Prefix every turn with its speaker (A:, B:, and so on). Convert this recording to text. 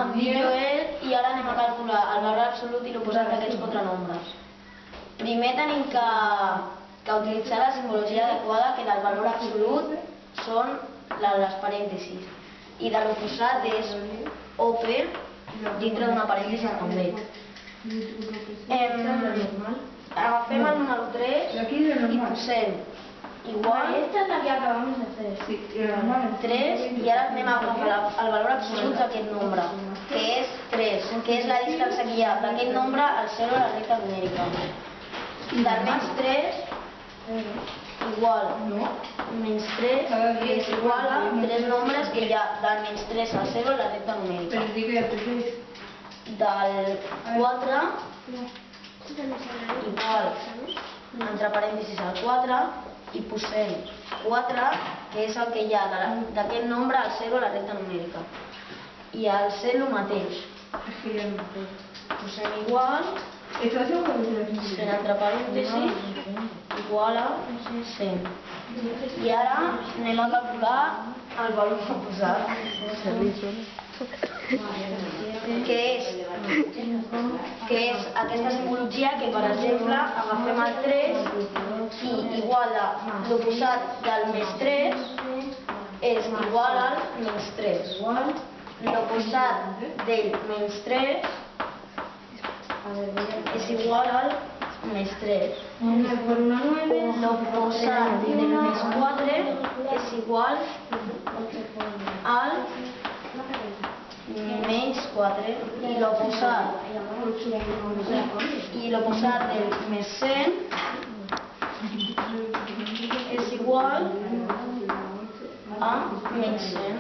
A: em dic Joel i ara anem a calcular el valor absolut i l'oposat d'aquests quatre nombres. Primer tenim que utilitzar la simbologia adequada, que del valor absolut són les parèntesis i de l'oposat és OPE dintre d'una parèntesi també. Agafem el número 3 i posem igual 3 i ara anem a agafar el valor absolut d'aquest nombre, que és 3, que és la distància que hi ha d'aquest nombre al 0 a la recta numèrica. Del menys 3 igual menys 3 és igual a 3 nombres que hi ha del menys 3 al 0 a la recta numèrica. Del 4 igual, entre parèntesis, el 4 i posem 4, que és el que hi ha d'aquest nombre al 0 a la recta numèrica. I al 100 el mateix. Posem igual, entre parèntesis, igual a 100. I ara anem a calcular el valor oposat, que és aquesta simbologia que, per exemple, agafem el 3 i igual a l'oposat del més 3 és igual al menys 3. L'oposat del menys 3 és igual al més 3. L'oposat del més 4 és igual al menys 4 i l'oposat del més 100 és igual a menys 100.